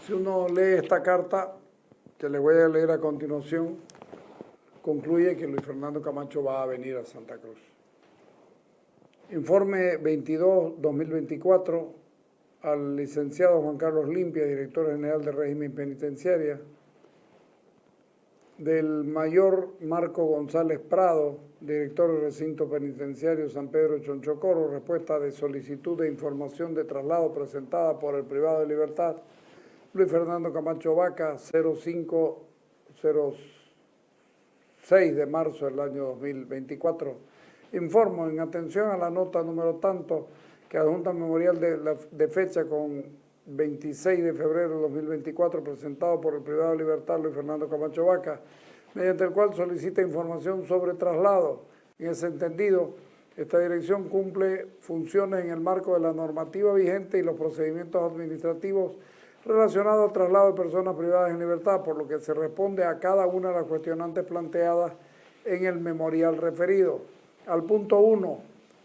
Si uno lee esta carta, que les voy a leer a continuación, concluye que Luis Fernando Camacho va a venir a Santa Cruz. Informe 22-2024 al licenciado Juan Carlos Limpia, director general del régimen penitenciario, del mayor Marco González Prado, director del recinto penitenciario San Pedro Chonchocoro, respuesta de solicitud de información de traslado presentada por el privado de libertad Luis Fernando Camacho Vaca, 0506 de marzo del año 2024. Informo en atención a la nota número tanto que adjunta memorial de fecha con 26 de febrero de 2024 presentado por el privado de libertad Luis Fernando Camacho Vaca, mediante el cual solicita información sobre traslado. En ese entendido, esta dirección cumple funciones en el marco de la normativa vigente y los procedimientos administrativos relacionado al traslado de personas privadas en libertad, por lo que se responde a cada una de las cuestionantes planteadas en el memorial referido. Al punto 1,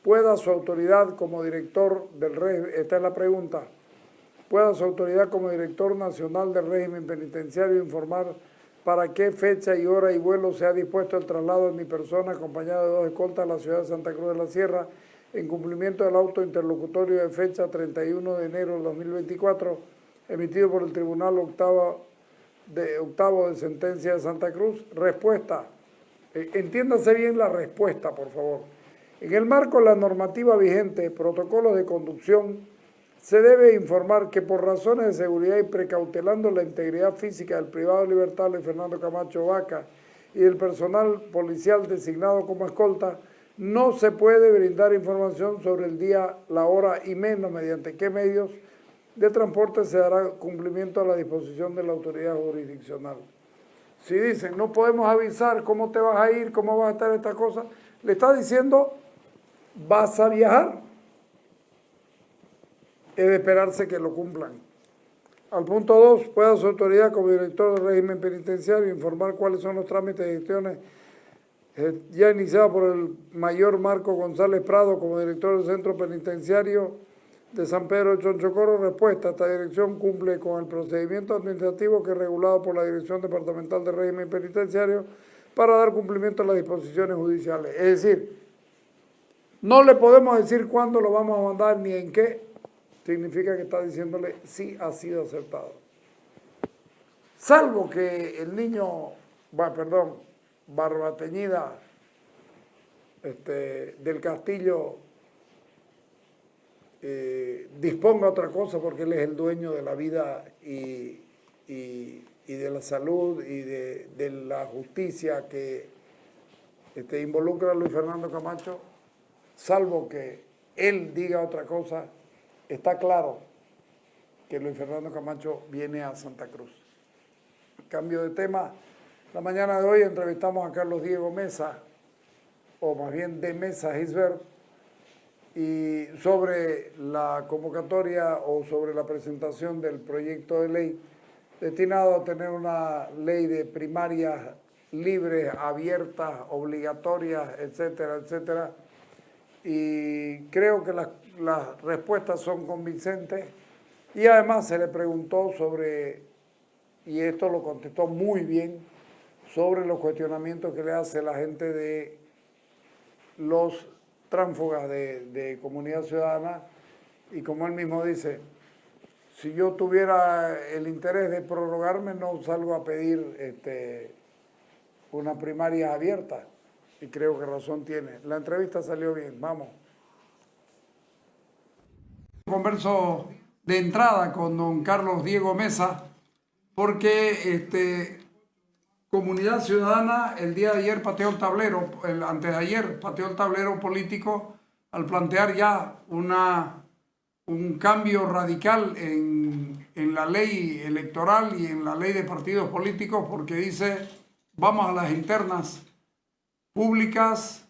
¿pueda su autoridad como director del régimen, esta es la pregunta, pueda su autoridad como director nacional del régimen penitenciario informar para qué fecha y hora y vuelo se ha dispuesto el traslado de mi persona acompañada de 2 escoltas a la ciudad de Santa Cruz de la Sierra en cumplimiento del auto interlocutorio de fecha 31 de enero de 2024 emitido por el Tribunal Octavo de Sentencia de Santa Cruz? Respuesta. Entiéndase bien la respuesta, por favor. En el marco de la normativa vigente, protocolos de conducción, se debe informar que por razones de seguridad y precautelando la integridad física del privado de libertad Luis Fernando Camacho Vaca y del personal policial designado como escolta, no se puede brindar información sobre el día, la hora y menos mediante qué medios de transporte se dará cumplimiento a la disposición de la autoridad jurisdiccional. Si dicen, no podemos avisar cómo te vas a ir, cómo vas a estar esta cosa, le está diciendo, vas a viajar. Es de esperarse que lo cumplan. Al punto 2, pueda su autoridad como director del régimen penitenciario informar cuáles son los trámites de gestiones ya iniciados por el mayor Marco González Prado como director del centro penitenciario de San Pedro de Chonchocoro. Respuesta. Esta dirección cumple con el procedimiento administrativo que es regulado por la Dirección Departamental de Régimen Penitenciario para dar cumplimiento a las disposiciones judiciales. Es decir, no le podemos decir cuándo lo vamos a mandar ni en qué. Significa que está diciéndole sí ha sido aceptado. Salvo que el niño, Barbateñida del Castillo disponga otra cosa porque él es el dueño de la vida y de la salud y de la justicia que involucra a Luis Fernando Camacho, salvo que él diga otra cosa, está claro que Luis Fernando Camacho viene a Santa Cruz. Cambio de tema, la mañana de hoy entrevistamos a Carlos Diego Mesa, o más bien de Mesa Gisbert, y sobre la convocatoria o sobre la presentación del proyecto de ley destinado a tener una ley de primarias libres, abiertas, obligatorias, etcétera, etcétera. Y creo que las respuestas son convincentes y además se le preguntó sobre, y esto lo contestó muy bien, sobre los cuestionamientos que le hace la gente de los tránsfugas de Comunidad Ciudadana, y como él mismo dice, si yo tuviera el interés de prorrogarme no salgo a pedir una primaria abierta, y creo que razón tiene. La entrevista salió bien, vamos. Converso de entrada con don Carlos Diego Mesa, porque Comunidad Ciudadana el día de ayer pateó el tablero, antes de ayer pateó el tablero político al plantear ya un cambio radical en la ley electoral y en la ley de partidos políticos, porque dice, vamos a las internas públicas,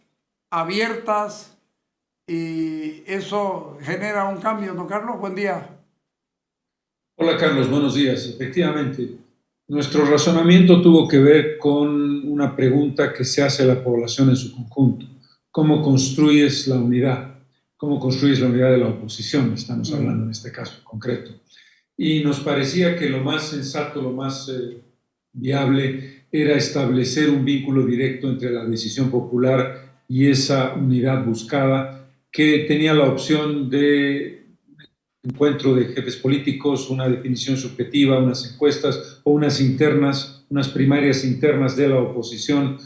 abiertas, y eso genera un cambio, ¿no, Carlos? Buen día. Hola, Carlos, buenos días. Efectivamente, nuestro razonamiento tuvo que ver con una pregunta que se hace a la población en su conjunto. ¿Cómo construyes la unidad? ¿Cómo construyes la unidad de la oposición? Estamos hablando en este caso concreto. y nos parecía que lo más sensato, lo más viable era establecer un vínculo directo entre la decisión popular y esa unidad buscada, que tenía la opción de encuentro de jefes políticos, una definición subjetiva, unas encuestas o unas internas, unas primarias internas de la oposición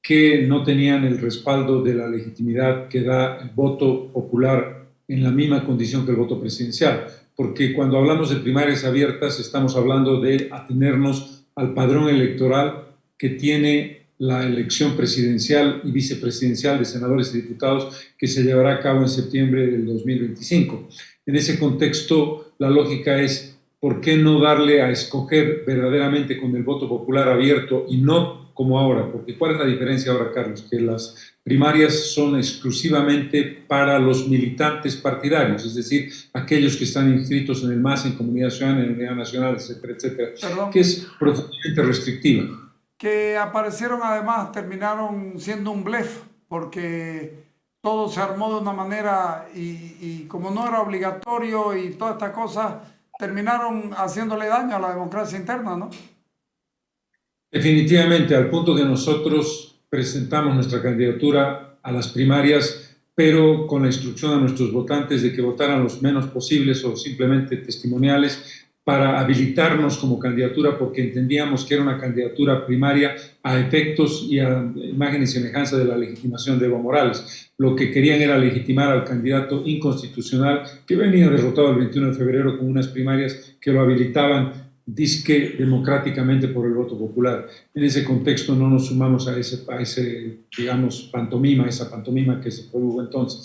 que no tenían el respaldo de la legitimidad que da el voto popular en la misma condición que el voto presidencial. Porque cuando hablamos de primarias abiertas estamos hablando de atenernos al padrón electoral que tiene la elección presidencial y vicepresidencial de senadores y diputados que se llevará a cabo en septiembre del 2025. En ese contexto, la lógica es, ¿por qué no darle a escoger verdaderamente con el voto popular abierto y no como ahora? Porque ¿cuál es la diferencia ahora, Carlos? Que las primarias son exclusivamente para los militantes partidarios, es decir, aquellos que están inscritos en el MAS, en Comunidad Ciudadana, en Unidad Nacional, etcétera, etcétera, Perdón. que es profundamente restrictiva. Que aparecieron además, terminaron siendo un blef, porque todo se armó de una manera y como no era obligatorio y todas estas cosas, terminaron haciéndole daño a la democracia interna, ¿no? Definitivamente, al punto que nosotros presentamos nuestra candidatura a las primarias, pero con la instrucción a nuestros votantes de que votaran los menos posibles o simplemente testimoniales para habilitarnos como candidatura, porque entendíamos que era una candidatura primaria a efectos y a imagen y semejanza de la legitimación de Evo Morales. Lo que querían era legitimar al candidato inconstitucional que venía derrotado el 21 de febrero con unas primarias que lo habilitaban disque democráticamente por el voto popular. En ese contexto no nos sumamos a ese digamos, esa pantomima que se produjo entonces.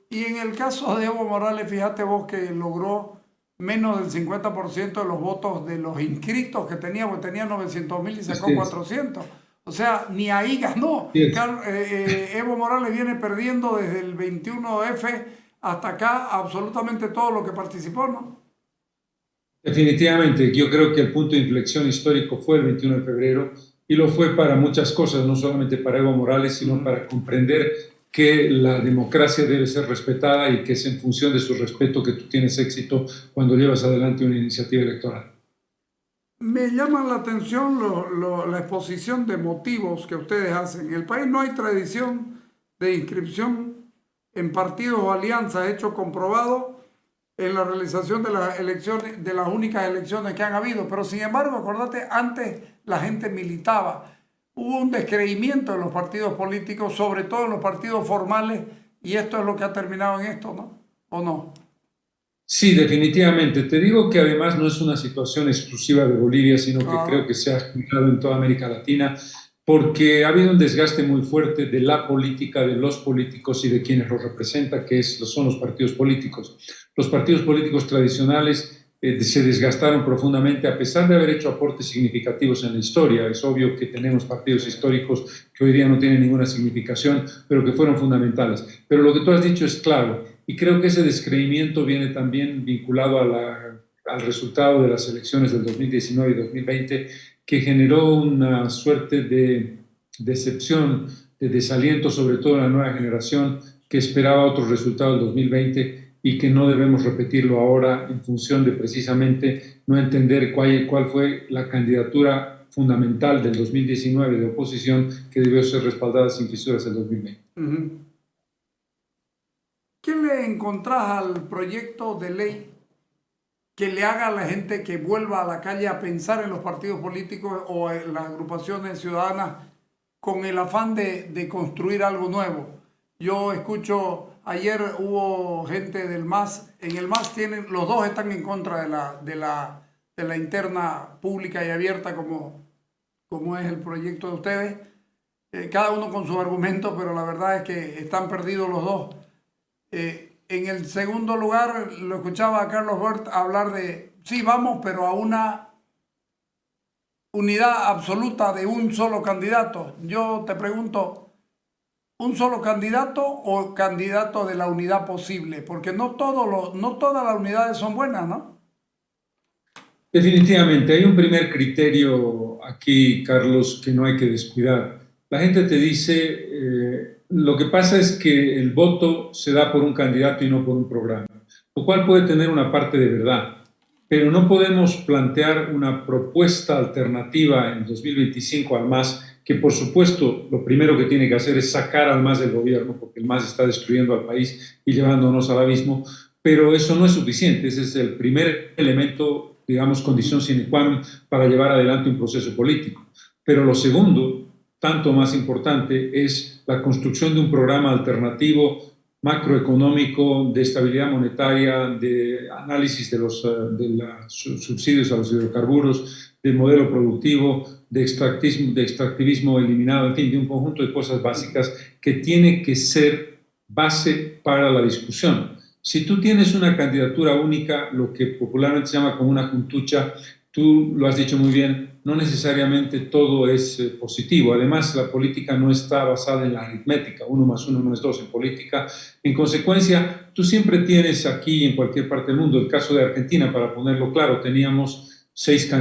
Y en el caso de Evo Morales, fíjate vos que logró menos del 50% de los votos de los inscritos que tenía, porque tenía 900.000 y sacó 400. O sea, ni ahí ganó. Evo Morales viene perdiendo desde el 21F hasta acá absolutamente todo lo que participó, ¿no? Definitivamente, yo creo que el punto de inflexión histórico fue el 21 de febrero y lo fue para muchas cosas, no solamente para Evo Morales, sino para comprender que la democracia debe ser respetada y que es en función de su respeto que tú tienes éxito cuando llevas adelante una iniciativa electoral. Me llama la atención la exposición de motivos que ustedes hacen. En el país no hay tradición de inscripción en partidos o alianzas, hecho comprobado en la realización de las elecciones, de las únicas elecciones que han habido. Pero sin embargo, acordate, antes la gente militaba. Hubo un descreimiento en los partidos políticos, sobre todo en los partidos formales, y esto es lo que ha terminado en esto, ¿no? ¿O no? Sí, definitivamente. Te digo que además no es una situación exclusiva de Bolivia, sino que creo que se ha generado en toda América Latina, porque ha habido un desgaste muy fuerte de la política, de los políticos y de quienes los representan, son los partidos políticos. Los partidos políticos tradicionales se desgastaron profundamente a pesar de haber hecho aportes significativos en la historia. Es obvio que tenemos partidos históricos que hoy día no tienen ninguna significación, pero que fueron fundamentales. Pero lo que tú has dicho es clave y creo que ese descreimiento viene también vinculado al resultado de las elecciones del 2019 y 2020, que generó una suerte de decepción, de desaliento, sobre todo en la nueva generación que esperaba otros resultados del 2020 y que no debemos repetirlo ahora en función de precisamente no entender cuál fue la candidatura fundamental del 2019 de oposición que debió ser respaldada sin fisuras el 2020. ¿Qué le encontrás al proyecto de ley que le haga a la gente que vuelva a la calle a pensar en los partidos políticos o en las agrupaciones ciudadanas con el afán de construir algo nuevo? Yo escucho, ayer hubo gente del MAS, en el MAS los dos están en contra de la interna pública y abierta como es el proyecto de ustedes, cada uno con su argumento, pero la verdad es que están perdidos los dos. En el segundo lugar, lo escuchaba a Carlos Bert hablar de, sí, vamos, pero a una unidad absoluta de un solo candidato. Yo te pregunto, ¿un solo candidato o candidato de la unidad posible? Porque no todas las unidades son buenas, ¿no? Definitivamente, hay un primer criterio aquí, Carlos, que no hay que descuidar. La gente te dice, lo que pasa es que el voto se da por un candidato y no por un programa, lo cual puede tener una parte de verdad, pero no podemos plantear una propuesta alternativa en 2025 al MAS, que por supuesto lo primero que tiene que hacer es sacar al MAS del gobierno, porque el MAS está destruyendo al país y llevándonos al abismo, pero eso no es suficiente. Ese es el primer elemento, digamos, condición sine qua non para llevar adelante un proceso político. Pero lo segundo, tanto más importante, es la construcción de un programa alternativo macroeconómico, de estabilidad monetaria, de análisis de los subsidios a los hidrocarburos, de modelo productivo, de extractivismo eliminado, en fin, de un conjunto de cosas básicas que tiene que ser base para la discusión. Si tú tienes una candidatura única, lo que popularmente se llama como una juntucha, tú lo has dicho muy bien, no necesariamente todo es positivo. Además, la política no está basada en la aritmética, 1 más 1 no es 2 en política. En consecuencia, tú siempre tienes aquí en cualquier parte del mundo, el caso de Argentina, para ponerlo claro, teníamos 5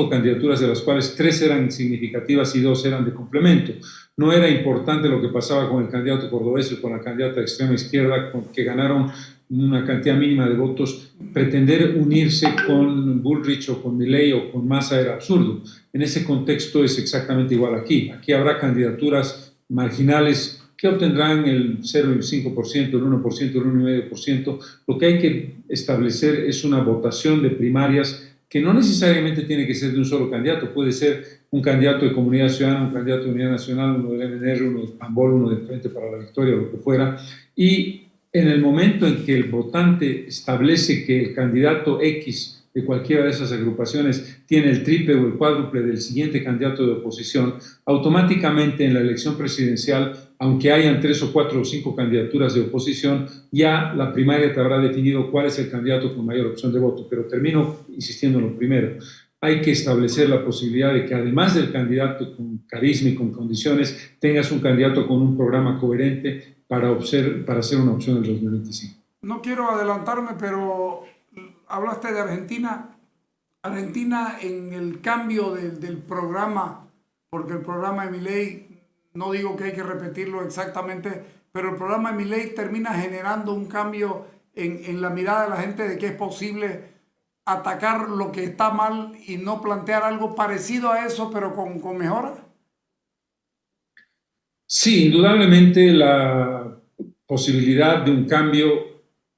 candidaturas, de las cuales 3 eran significativas y 2 eran de complemento. No era importante lo que pasaba con el candidato cordobés o con la candidata de extrema izquierda, que ganaron una cantidad mínima de votos. Pretender unirse con Bullrich o con Milei o con Massa era absurdo. En ese contexto es exactamente igual aquí. Aquí habrá candidaturas marginales que obtendrán el 0,5%, el 1%, el 1,5%. Lo que hay que establecer es una votación de primarias que no necesariamente tiene que ser de un solo candidato, puede ser un candidato de Comunidad Ciudadana, un candidato de Unidad Nacional, uno del MNR, uno de PAMBOL, uno del Frente para la Victoria, lo que fuera, y en el momento en que el votante establece que el candidato X de cualquiera de esas agrupaciones tiene el triple o el cuádruple del siguiente candidato de oposición, automáticamente en la elección presidencial, aunque hayan 3 o 4 o 5 candidaturas de oposición, ya la primaria te habrá definido cuál es el candidato con mayor opción de voto. Pero termino insistiendo en lo primero. Hay que establecer la posibilidad de que además del candidato con carisma y con condiciones, tengas un candidato con un programa coherente para hacer una opción en el 2025. No quiero adelantarme, pero hablaste de Argentina. Argentina en el cambio del programa, porque el programa de Milei, no digo que hay que repetirlo exactamente, pero el programa de Milei termina generando un cambio en la mirada de la gente de que es posible atacar lo que está mal y no plantear algo parecido a eso, pero con mejora. Sí, indudablemente la posibilidad de un cambio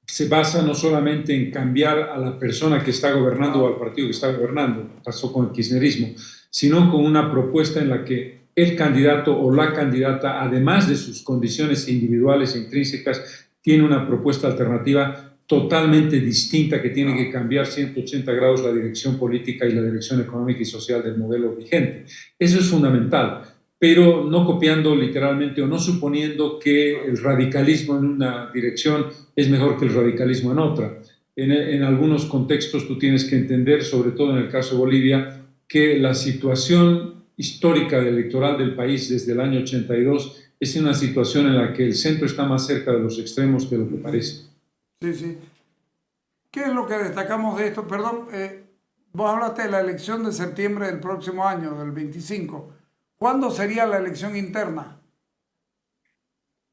se basa no solamente en cambiar a la persona que está gobernando o al partido que está gobernando, pasó con el kirchnerismo, sino con una propuesta en la que el candidato o la candidata, además de sus condiciones individuales e intrínsecas, tiene una propuesta alternativa totalmente distinta que tiene que cambiar 180 grados la dirección política y la dirección económica y social del modelo vigente. Eso es fundamental, pero no copiando literalmente o no suponiendo que el radicalismo en una dirección es mejor que el radicalismo en otra. En algunos contextos tú tienes que entender, sobre todo en el caso de Bolivia, que la situación histórica electoral del país desde el año 82 es una situación en la que el centro está más cerca de los extremos que lo que parece. Sí, sí. ¿Qué es lo que destacamos de esto? Perdón, vos hablaste de la elección de septiembre del próximo año, del 25. ¿Cuándo sería la elección interna?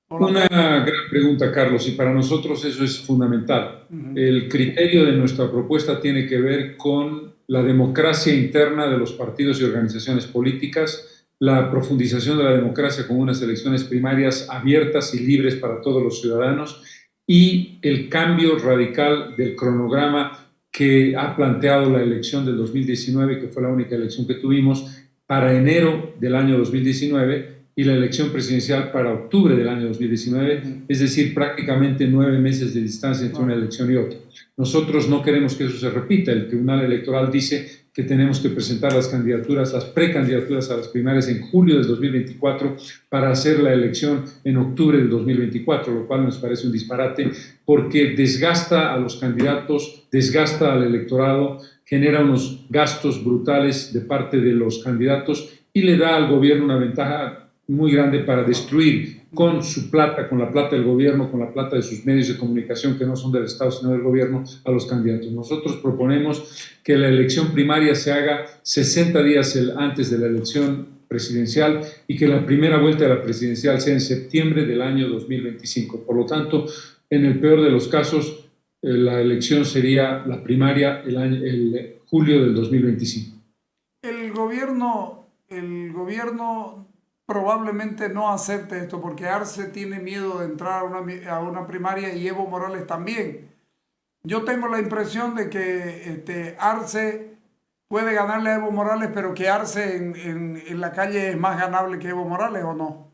Una gran pregunta, Carlos, y para nosotros eso es fundamental. El criterio de nuestra propuesta tiene que ver con la democracia interna de los partidos y organizaciones políticas, la profundización de la democracia con unas elecciones primarias abiertas y libres para todos los ciudadanos y el cambio radical del cronograma que ha planteado la elección del 2019, que fue la única elección que tuvimos, para enero del año 2019 y la elección presidencial para octubre del año 2019, es decir, prácticamente 9 meses de distancia entre una elección y otra. Nosotros no queremos que eso se repita. El Tribunal Electoral dice que tenemos que presentar las candidaturas, las precandidaturas a las primarias en julio del 2024 para hacer la elección en octubre del 2024, lo cual nos parece un disparate porque desgasta a los candidatos, desgasta al electorado, genera unos gastos brutales de parte de los candidatos y le da al gobierno una ventaja muy grande para destruir con su plata, con la plata del gobierno, con la plata de sus medios de comunicación que no son del Estado sino del gobierno, a los candidatos. Nosotros proponemos que la elección primaria se haga 60 días antes de la elección presidencial y que la primera vuelta de la presidencial sea en septiembre del año 2025. Por lo tanto, en el peor de los casos, la elección sería la primaria el julio del 2025. El gobierno probablemente no acepte esto porque Arce tiene miedo de entrar a una primaria y Evo Morales también. Yo tengo la impresión de que Arce puede ganarle a Evo Morales, pero que Arce en la calle es más ganable que Evo Morales, ¿o no?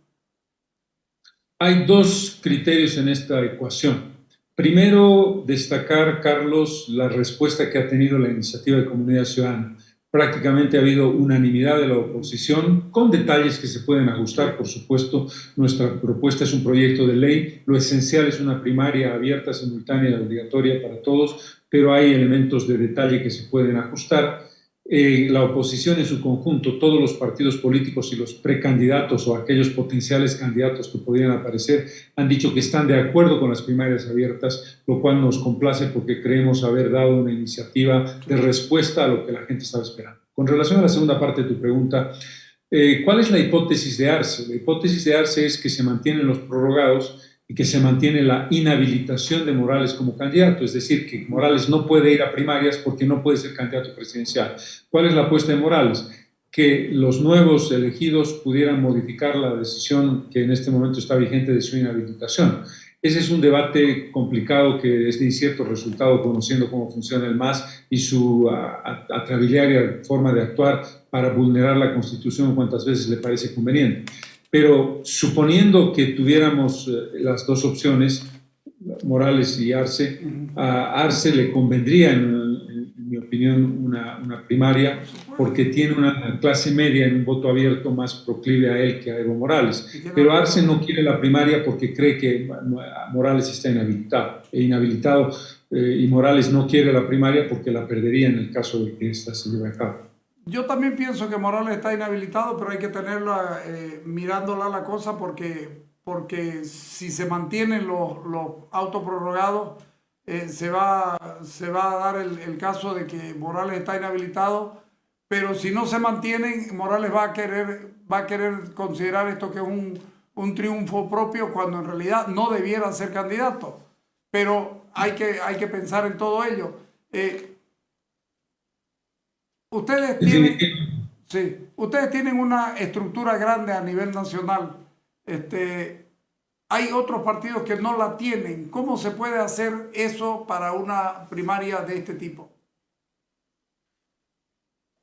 Hay dos criterios en esta ecuación. Primero, destacar, Carlos, la respuesta que ha tenido la iniciativa de comunidad ciudadana. Prácticamente ha habido unanimidad de la oposición, con detalles que se pueden ajustar, por supuesto. Nuestra propuesta es un proyecto de ley. Lo esencial es una primaria abierta, simultánea y obligatoria para todos, pero hay elementos de detalle que se pueden ajustar. La oposición en su conjunto, todos los partidos políticos y los precandidatos o aquellos potenciales candidatos que podrían aparecer, han dicho que están de acuerdo con las primarias abiertas, lo cual nos complace porque creemos haber dado una iniciativa de respuesta a lo que la gente estaba esperando. Con relación a la segunda parte de tu pregunta, ¿cuál es la hipótesis de Arce? La hipótesis de Arce es que se mantienen los prorrogados y que se mantiene la inhabilitación de Morales como candidato, es decir, que Morales no puede ir a primarias porque no puede ser candidato presidencial. ¿Cuál es la apuesta de Morales? Que los nuevos elegidos pudieran modificar la decisión que en este momento está vigente de su inhabilitación. Ese es un debate complicado que es de incierto resultado, conociendo cómo funciona el MAS y su atrabiliaria forma de actuar para vulnerar la Constitución cuantas veces le parece conveniente. Pero suponiendo que tuviéramos las dos opciones, Morales y Arce, a Arce le convendría, en mi opinión, una primaria, porque tiene una clase media en un voto abierto más proclive a él que a Evo Morales. Pero Arce no quiere la primaria porque cree que Morales está inhabilitado, y Morales no quiere la primaria porque la perdería en el caso de que esta se lleve a cabo. Yo también pienso que Morales está inhabilitado, pero hay que tenerla mirándola la cosa porque si se mantienen los autoprorrogados, se va a dar el caso de que Morales está inhabilitado, pero si no se mantienen, Morales va a querer considerar esto que es un triunfo propio cuando en realidad no debiera ser candidato. Pero hay que pensar en todo ello. Ustedes tienen, sí, ustedes tienen una estructura grande a nivel nacional. Hay otros partidos que no la tienen. ¿Cómo se puede hacer eso para una primaria de este tipo?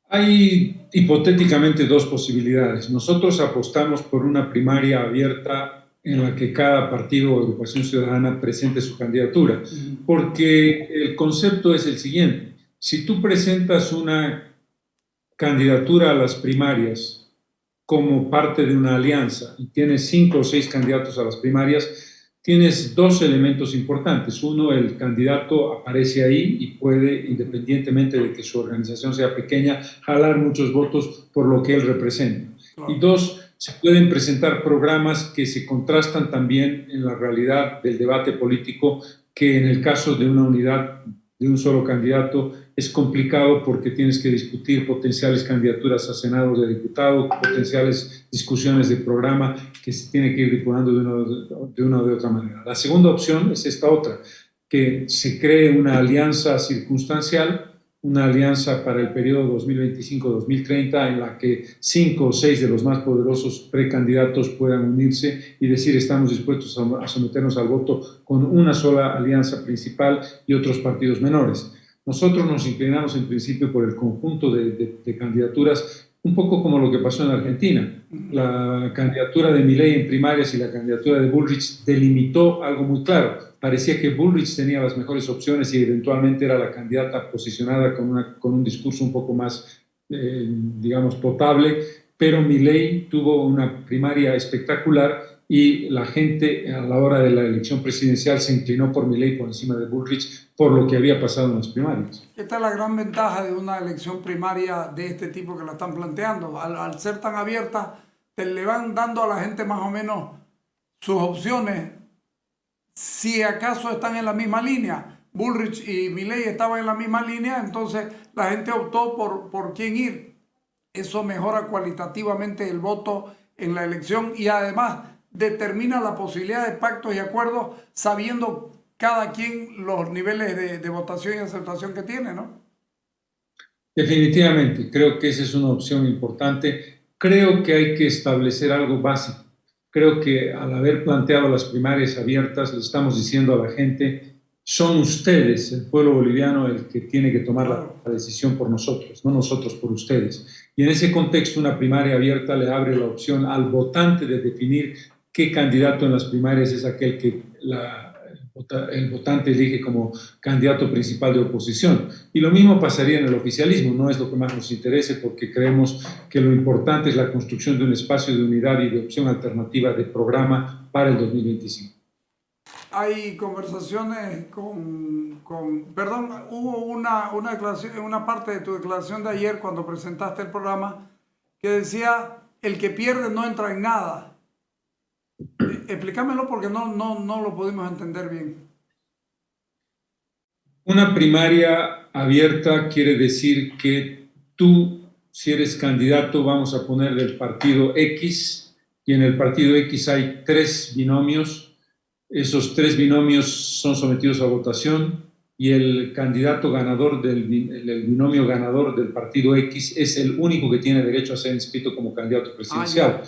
Hay hipotéticamente dos posibilidades. Nosotros apostamos por una primaria abierta en la que cada partido o agrupación ciudadana presente su candidatura, porque el concepto es el siguiente. Si tú presentas una candidatura a las primarias como parte de una alianza y tienes 5 o 6 candidatos a las primarias, tienes dos elementos importantes. Uno, el candidato aparece ahí y puede, independientemente de que su organización sea pequeña, jalar muchos votos por lo que él representa. Y dos, se pueden presentar programas que se contrastan también en la realidad del debate político, que en el caso de una unidad de un solo candidato es complicado porque tienes que discutir potenciales candidaturas a Senado de diputados, potenciales discusiones de programa que se tiene que ir depurando de una o de otra manera. La segunda opción es esta otra, que se cree una alianza circunstancial, una alianza para el periodo 2025-2030 en la que 5 o 6 de los más poderosos precandidatos puedan unirse y decir estamos dispuestos a someternos al voto con una sola alianza principal y otros partidos menores. Nosotros nos inclinamos en principio por el conjunto de candidaturas, un poco como lo que pasó en Argentina. La candidatura de Milei en primarias y la candidatura de Bullrich delimitó algo muy claro. Parecía que Bullrich tenía las mejores opciones y eventualmente era la candidata posicionada con un discurso un poco más, digamos, potable, pero Milei tuvo una primaria espectacular y la gente a la hora de la elección presidencial se inclinó por Milei por encima de Bullrich por lo que había pasado en las primarias. Esta es la gran ventaja de una elección primaria de este tipo que la están planteando. Al ser tan abierta, le van dando a la gente más o menos sus opciones, si acaso están en la misma línea. Bullrich y Milei estaban en la misma línea, entonces la gente optó por quién ir. Eso mejora cualitativamente el voto en la elección y además determina la posibilidad de pactos y acuerdos sabiendo cada quien los niveles de votación y aceptación que tiene, ¿no? Definitivamente, creo que esa es una opción importante. Creo que hay que establecer algo básico. Creo que al haber planteado las primarias abiertas, le estamos diciendo a la gente, son ustedes, el pueblo boliviano, el que tiene que tomar la decisión por nosotros, no nosotros por ustedes. Y en ese contexto, una primaria abierta le abre la opción al votante de definir qué candidato en las primarias es aquel que el votante elige como candidato principal de oposición. Y lo mismo pasaría en el oficialismo, no es lo que más nos interese porque creemos que lo importante es la construcción de un espacio de unidad y de opción alternativa de programa para el 2025. Hay conversaciones perdón, hubo una declaración, una parte de tu declaración de ayer cuando presentaste el programa que decía, el que pierde no entra en nada. Explícamelo porque no lo pudimos entender bien. Una primaria abierta quiere decir que tú, si eres candidato, vamos a poner del partido X, y en el partido X hay 3 binomios. Esos 3 binomios son sometidos a votación y el candidato ganador el binomio ganador del partido X es el único que tiene derecho a ser inscrito como candidato presidencial.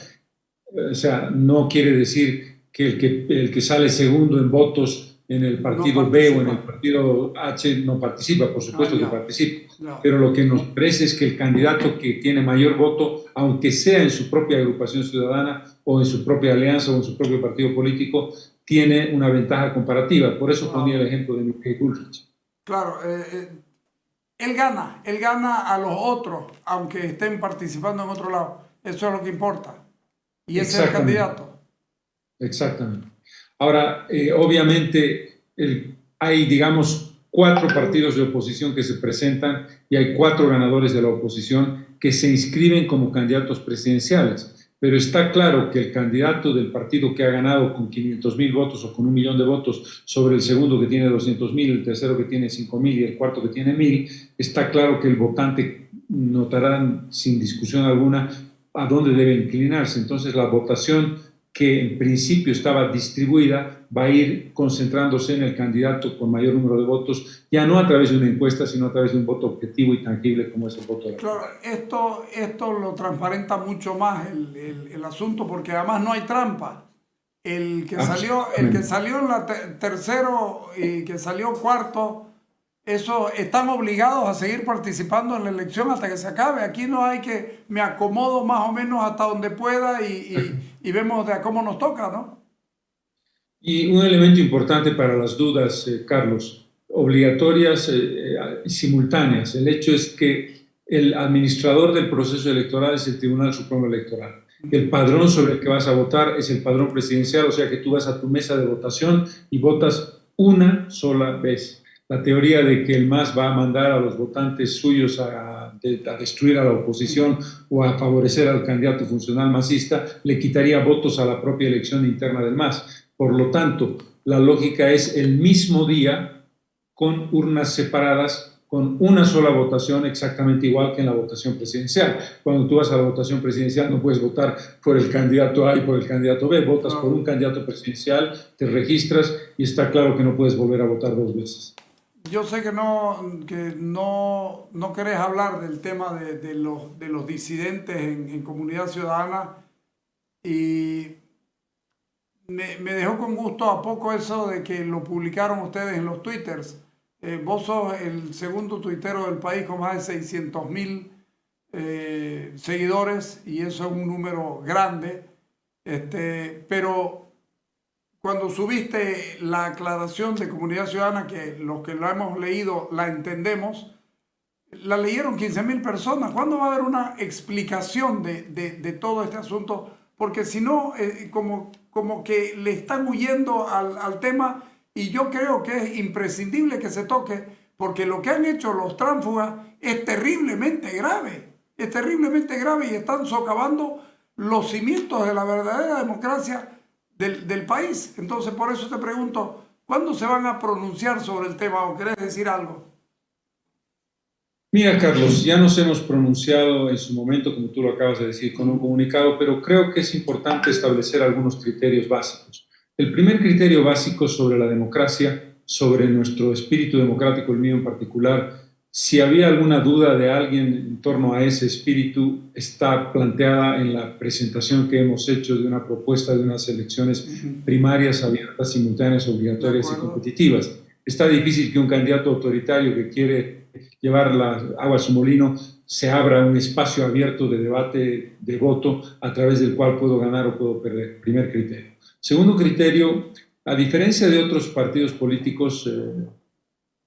O sea, no quiere decir que el que sale segundo en votos en el partido No B o en el partido H no participa, por supuesto que participa. Pero lo que nos parece es que el candidato que tiene mayor voto, aunque sea en su propia agrupación ciudadana o en su propia alianza o en su propio partido político, tiene una ventaja comparativa. Por eso ponía el ejemplo de Miguel Bullrich. Claro, él gana a los otros, aunque estén participando en otro lado. Eso es lo que importa. Y ese es el candidato. Exactamente. Ahora, obviamente, hay, digamos, 4 partidos de oposición que se presentan y hay 4 ganadores de la oposición que se inscriben como candidatos presidenciales. Pero está claro que el candidato del partido que ha ganado con 500,000 votos o con 1,000,000 de votos sobre el segundo que tiene 200,000, el tercero que tiene 5,000 y el cuarto que tiene 1,000, está claro que el votante notará sin discusión alguna a dónde debe inclinarse. Entonces, la votación que en principio estaba distribuida va a ir concentrándose en el candidato con mayor número de votos, ya no a través de una encuesta, sino a través de un voto objetivo y tangible como es el voto de la Claro, esto lo transparenta mucho más el asunto, porque además no hay trampa. El que salió en la tercero y que salió cuarto, eso están obligados a seguir participando en la elección hasta que se acabe. Aquí no hay que me acomodo más o menos hasta donde pueda y vemos de a cómo nos toca, ¿no? Y un elemento importante para las dudas, Carlos, obligatorias y simultáneas. El hecho es que el administrador del proceso electoral es el Tribunal Supremo Electoral. El padrón sobre el que vas a votar es el padrón presidencial, o sea que tú vas a tu mesa de votación y votas una sola vez. La teoría de que el MAS va a mandar a los votantes suyos a destruir a la oposición o a favorecer al candidato funcional masista le quitaría votos a la propia elección interna del MAS. Por lo tanto, la lógica es el mismo día con urnas separadas, con una sola votación, exactamente igual que en la votación presidencial. Cuando tú vas a la votación presidencial no puedes votar por el candidato A y por el candidato B, votas por un candidato presidencial, te registras y está claro que no puedes volver a votar 2 veces. Yo sé que no querés hablar del tema de los disidentes en Comunidad Ciudadana y me dejó con gusto a poco eso de que lo publicaron ustedes en los twitters. Vos sos el segundo tuitero del país con más de 600,000 seguidores y eso es un número grande. Pero cuando subiste la aclaración de Comunidad Ciudadana, que los que lo hemos leído la entendemos, la leyeron 15,000 personas. ¿Cuándo va a haber una explicación de todo este asunto? Porque si no, como que le están huyendo al tema y yo creo que es imprescindible que se toque porque lo que han hecho los tránsfugas es terriblemente grave. Es terriblemente grave y están socavando los cimientos de la verdadera democracia del país. Entonces, por eso te pregunto, ¿cuándo se van a pronunciar sobre el tema o querés decir algo? Mira, Carlos, ya nos hemos pronunciado en su momento, como tú lo acabas de decir, con un comunicado, pero creo que es importante establecer algunos criterios básicos. El primer criterio básico sobre la democracia sobre nuestro espíritu democrático, el mío en particular. Si había alguna duda de alguien en torno a ese espíritu, está planteada en la presentación que hemos hecho de una propuesta de unas elecciones primarias abiertas, simultáneas, obligatorias y competitivas. Está difícil que un candidato autoritario que quiere llevar la agua a su molino se abra un espacio abierto de debate, de voto, a través del cual puedo ganar o puedo perder. Primer criterio. Segundo criterio, a diferencia de otros partidos políticos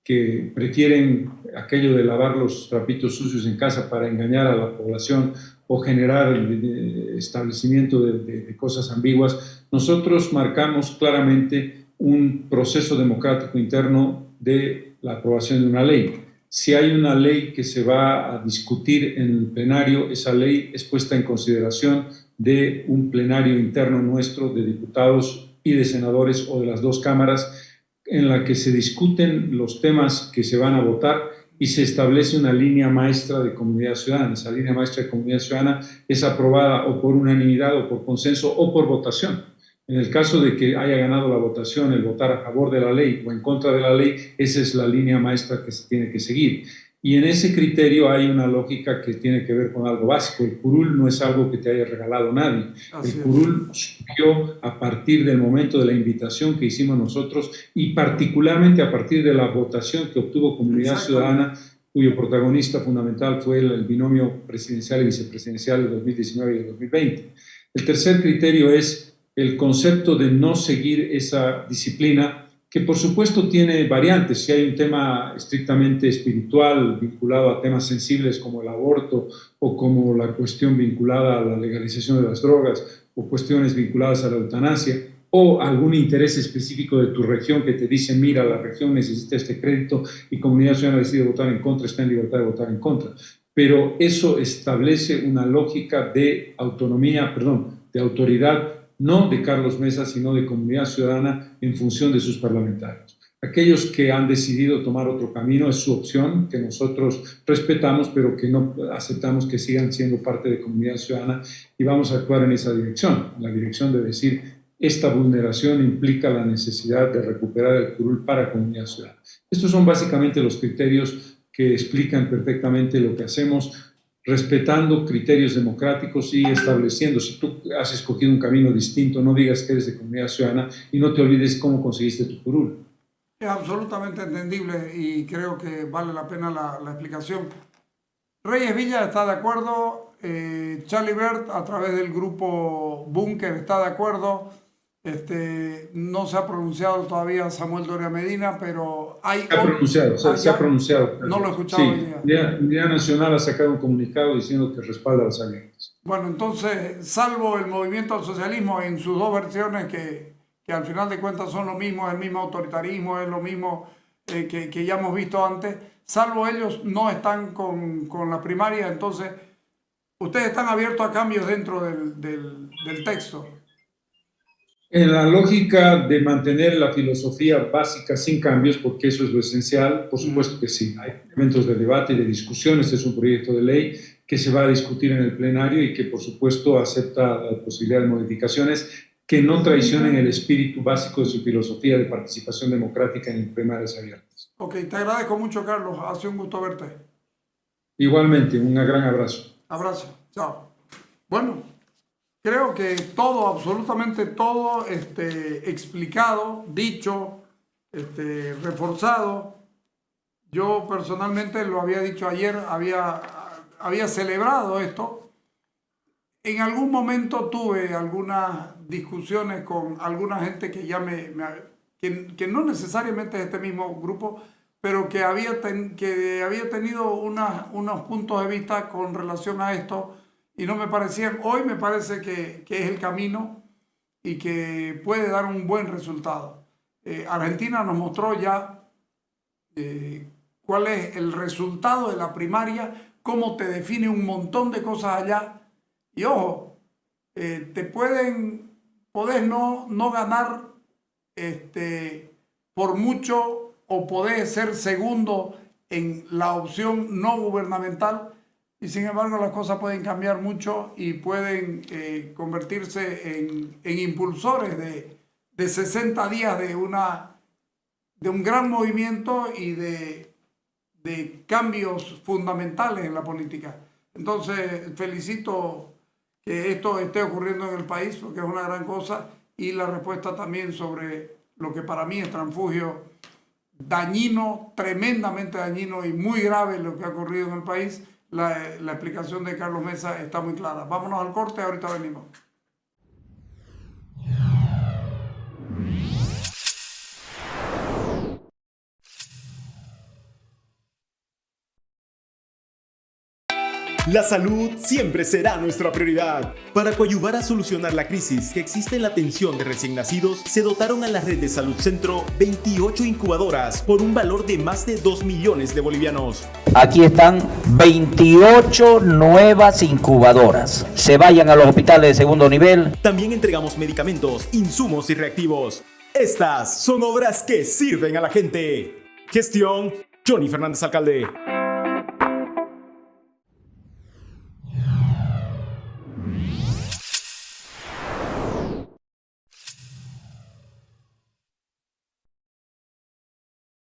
que prefieren aquello de lavar los trapitos sucios en casa para engañar a la población o generar el establecimiento de cosas ambiguas, nosotros marcamos claramente un proceso democrático interno de la aprobación de una ley. Si hay una ley que se va a discutir en el plenario, esa ley es puesta en consideración de un plenario interno nuestro de diputados y de senadores o de las dos cámaras, en la que se discuten los temas que se van a votar y se establece una línea maestra de comunidad ciudadana. Esa línea maestra de comunidad ciudadana es aprobada o por unanimidad o por consenso o por votación. En el caso de que haya ganado la votación, el votar a favor de la ley o en contra de la ley, esa es la línea maestra que se tiene que seguir. Y en ese criterio hay una lógica que tiene que ver con algo básico. El curul no es algo que te haya regalado nadie. El curul surgió a partir del momento de la invitación que hicimos nosotros y particularmente a partir de la votación que obtuvo Comunidad Ciudadana, cuyo protagonista fundamental fue el binomio presidencial y vicepresidencial de 2019 y de 2020. El tercer criterio es el concepto de no seguir esa disciplina, que por supuesto tiene variantes. Si hay un tema estrictamente espiritual vinculado a temas sensibles como el aborto o como la cuestión vinculada a la legalización de las drogas o cuestiones vinculadas a la eutanasia o algún interés específico de tu región que te dice, mira, la región necesita este crédito y Comunidad Ciudadana decide votar en contra, está en libertad de votar en contra. Pero eso establece una lógica de autonomía, de autoridad, no de Carlos Mesa, sino de Comunidad Ciudadana en función de sus parlamentarios. Aquellos que han decidido tomar otro camino es su opción, que nosotros respetamos, pero que no aceptamos que sigan siendo parte de Comunidad Ciudadana y vamos a actuar en esa dirección, en la dirección de decir, esta vulneración implica la necesidad de recuperar el curul para Comunidad Ciudadana. Estos son básicamente los criterios que explican perfectamente lo que hacemos, respetando criterios democráticos y estableciendo, si tú has escogido un camino distinto, no digas que eres de Comunidad Ciudadana y no te olvides cómo conseguiste tu curul. Es absolutamente entendible y creo que vale la pena la explicación. Reyes Villa está de acuerdo, Charlie Bert a través del grupo Búnker está de acuerdo, no se ha pronunciado todavía Samuel Doria Medina, pero hay... Se ha pronunciado, se ha pronunciado. No lo he escuchado hoy día. Unidad Nacional ha sacado un comunicado diciendo que respalda las abiertas. Bueno, entonces, salvo el movimiento al socialismo en sus dos versiones, que al final de cuentas son lo mismo, es el mismo autoritarismo, es lo mismo que ya hemos visto antes, salvo ellos no están con la primaria, entonces, ustedes están abiertos a cambios dentro del texto. En la lógica de mantener la filosofía básica sin cambios, porque eso es lo esencial, por supuesto que sí. Hay elementos de debate y de discusión. Este es un proyecto de ley que se va a discutir en el plenario y que, por supuesto, acepta la posibilidad de modificaciones que no traicionen el espíritu básico de su filosofía de participación democrática en primarias abiertas. Ok, te agradezco mucho, Carlos. Ha sido un gusto verte. Igualmente, un gran abrazo. Abrazo. Chao. Bueno. Creo que todo, absolutamente todo, explicado, dicho, reforzado. Yo personalmente lo había dicho ayer, había celebrado esto. En algún momento tuve algunas discusiones con alguna gente que ya que no necesariamente es este mismo grupo, pero que había tenido unos puntos de vista con relación a esto. Y no me parecían, hoy me parece que es el camino y que puede dar un buen resultado. Argentina nos mostró ya cuál es el resultado de la primaria, cómo te define un montón de cosas allá. Y ojo, podés no ganar por mucho o podés ser segundo en la opción no gubernamental. Y sin embargo las cosas pueden cambiar mucho y pueden convertirse en impulsores de 60 días un gran movimiento y de cambios fundamentales en la política. Entonces, felicito que esto esté ocurriendo en el país, porque es una gran cosa, y la respuesta también sobre lo que para mí es transfugio dañino, tremendamente dañino y muy grave lo que ha ocurrido en el país. La explicación de Carlos Mesa está muy clara. Vámonos al corte, ahorita venimos. La salud siempre será nuestra prioridad. Para coadyuvar a solucionar la crisis que existe en la atención de recién nacidos, se dotaron a la red de Salud Centro 28 incubadoras por un valor de más de 2 millones de bolivianos. Aquí están 28 nuevas incubadoras. Se vayan a los hospitales de segundo nivel. También entregamos medicamentos, insumos y reactivos. Estas son obras que sirven a la gente. Gestión: Johnny Fernández, alcalde.